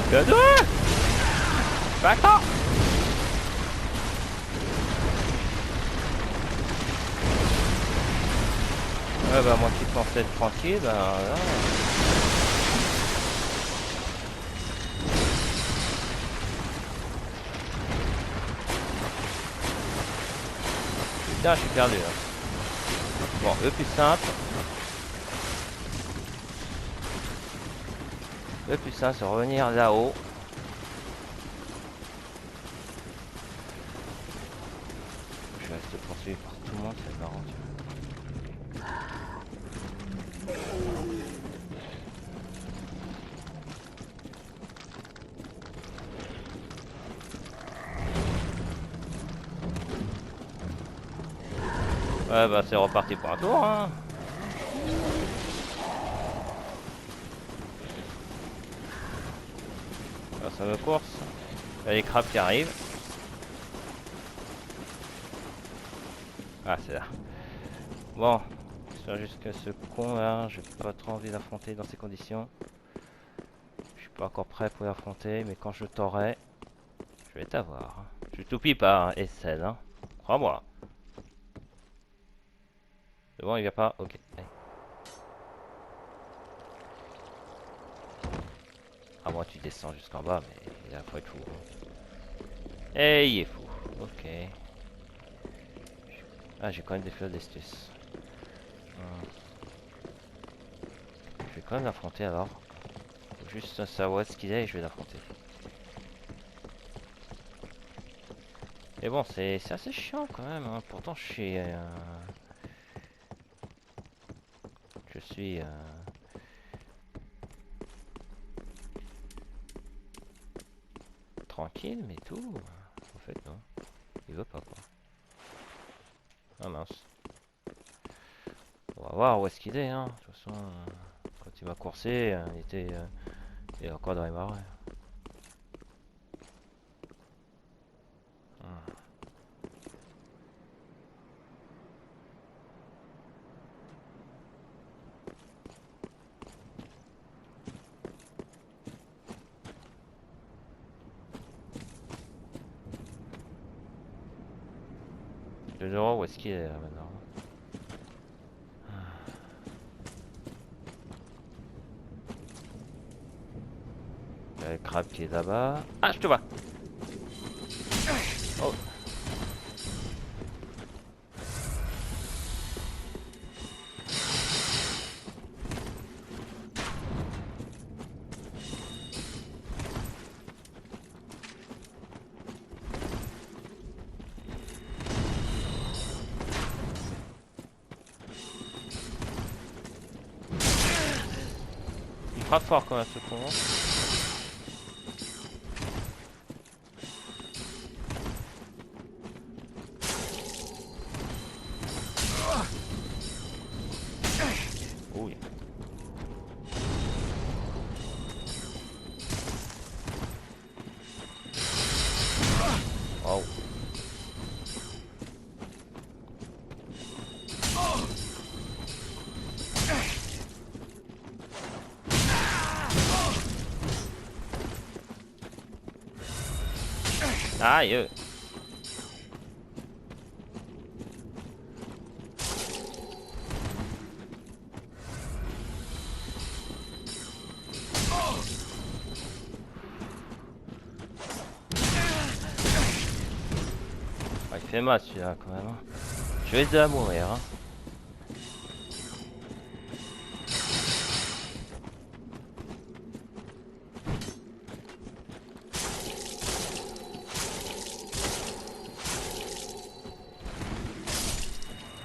Il y a deux. D'accord. Ouais bah moi qui pensais être tranquille, bah là... Putain, je suis perdu là. Bon, le plus simple. Le plus simple, c'est revenir là-haut. Je reste poursuivi par tout le monde, c'est marrant. Tu vois. Ouais bah c'est reparti pour un tour hein. Là, ça me course. Il y a les crabes qui arrivent. Ah c'est là. Bon, c'est juste que ce con là, j'ai pas trop envie d'affronter dans ces conditions. Je suis pas encore prêt pour l'affronter, mais quand je t'aurai, je vais t'avoir. Je t'oublie pas, hein, SL, hein. Crois-moi. C'est bon, il vient pas. Ok. Allez. Ah moi tu descends jusqu'en bas, mais il a faut être fou. Et il est fou. Ok. Ah j'ai quand même des fleurs d'estus. Je vais quand même l'affronter alors. Faut juste savoir ce qu'il est et je vais l'affronter. Mais bon c'est assez chiant quand même. Hein. Pourtant je suis... tranquille mais tout. En fait non. Il veut pas quoi. Ah mince. On va voir où est-ce qu'il est hein. De toute façon quand il m'a coursé il est encore dans les marais. Je vais voir où est-ce qu'il est là maintenant. Il y a le crabe qui est là-bas. Ah je te vois. Oh. Il frappe fort quand même ce con. Oui. Oh. Aïe. Ah, il fait mal celui-là quand même. Hein. Je vais déjà mourir. Hein.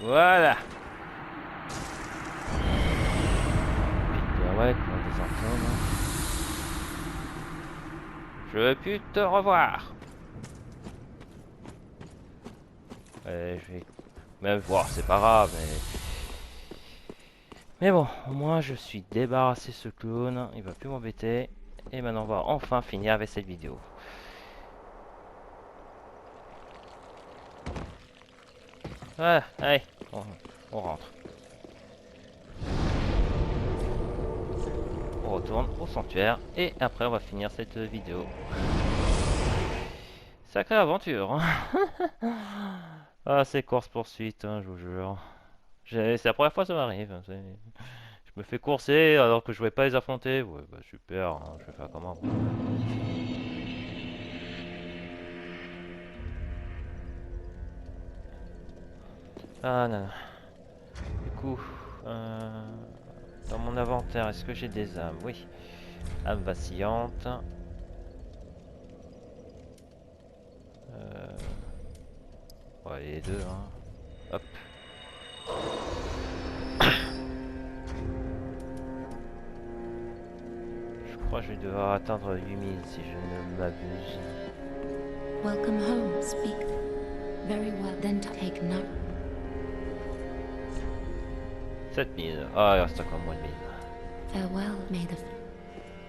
Voilà. Ouais, comme des enfants. Je veux plus te revoir. Je vais même voir, c'est pas grave. Mais bon, au moins je suis débarrassé ce clown. Il va plus m'embêter. Et maintenant on va enfin finir avec cette vidéo. Voilà, allez, on rentre. On retourne au sanctuaire et après on va finir cette vidéo. Sacrée aventure. Hein. Ah, c'est course poursuite, hein, je vous jure. C'est la première fois que ça m'arrive. Je me fais courser alors que je voulais pas les affronter. Ouais, bah super, hein, je vais faire comment? Ah non, non. Du coup, dans mon inventaire, est-ce que j'ai des âmes? Oui. Âme vacillante. Ouais, les deux, hein. Hop. Je crois que je vais devoir atteindre 8000 si je ne m'abuse. Welcome home, speak. Very well, then take note. 7000. Ah, il reste encore moins de 1000. Farewell, may the...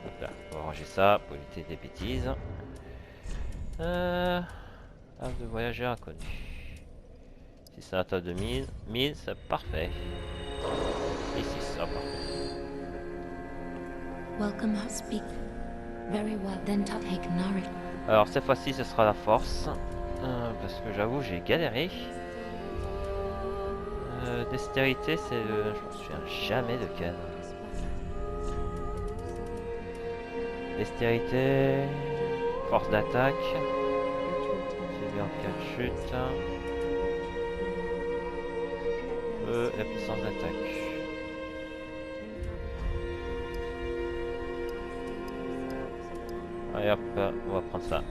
Hop là, on va ranger ça pour éviter des bêtises. Âme de voyageur inconnu. Si c'est un tas de 1000, c'est parfait. Ici, c'est parfait. Welcome home, speak. Very well, then take note. Alors cette fois-ci ce sera la force, parce que j'avoue j'ai galéré. Dextérité c'est le... je m'en souviens jamais lequel. Dextérité, force d'attaque, suivi en cas de chute, la puissance d'attaque. Allez hop, on va prendre ça.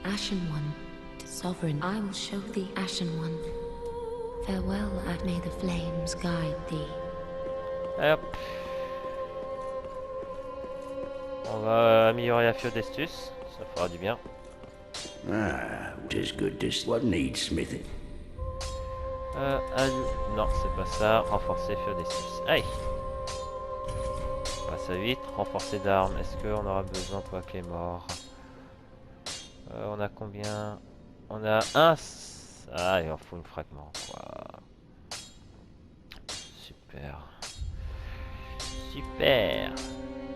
Ashen One, Sovereign, I will show thee Ashen One. Farewell, and may the flames guide thee. Allez hop. On va améliorer la Fiodestus, ça fera du bien. Ah, 'tis good this. What needs smithing? Non, c'est pas ça. Renforcer Fiodestus. Aïe! On passe à 8. Renforcer d'armes. Est-ce qu'on aura besoin pour la clé mort? On a combien? On a un. Ah, il en faut un fragment. Quoi. Super. Super.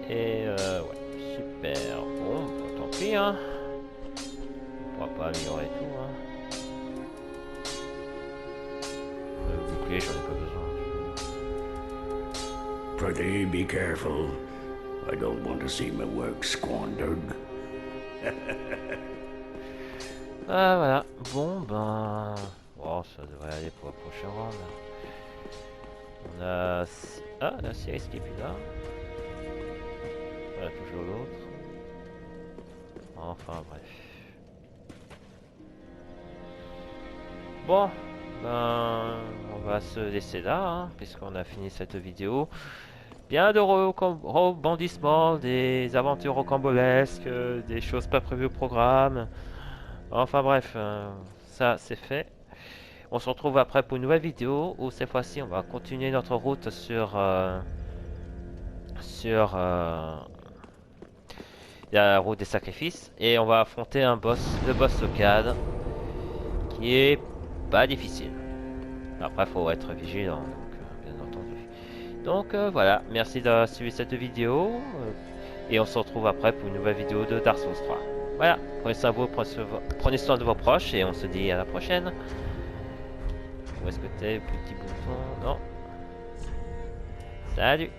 Et ouais, super. Bon, tant pis, hein. On pourra pas améliorer tout, hein. Le bouclier, j'en ai pas besoin. Prithee, be careful. I don't want to see my work squandered. Ah voilà, bon ben... Oh, ça devrait aller pour la prochaine round. On a... Ah, la série qui est plus là. Voilà, toujours l'autre. Enfin bref. Bon, ben... on va se laisser là, hein, puisqu'on a fini cette vidéo. Bien de rebondissements, des aventures rocambolesques, des choses pas prévues au programme. Enfin bref, ça c'est fait. On se retrouve après pour une nouvelle vidéo où cette fois-ci on va continuer notre route sur la route des sacrifices et on va affronter un boss, le boss Sokad, qui est pas difficile. Après faut être vigilant, donc bien entendu. Donc voilà, merci d'avoir suivi cette vidéo et on se retrouve après pour une nouvelle vidéo de Dark Souls 3. Voilà, prenez soin de vous, prenez soin de vos proches et on se dit à la prochaine. Où est-ce que t'es, petit bouton? Non. Salut.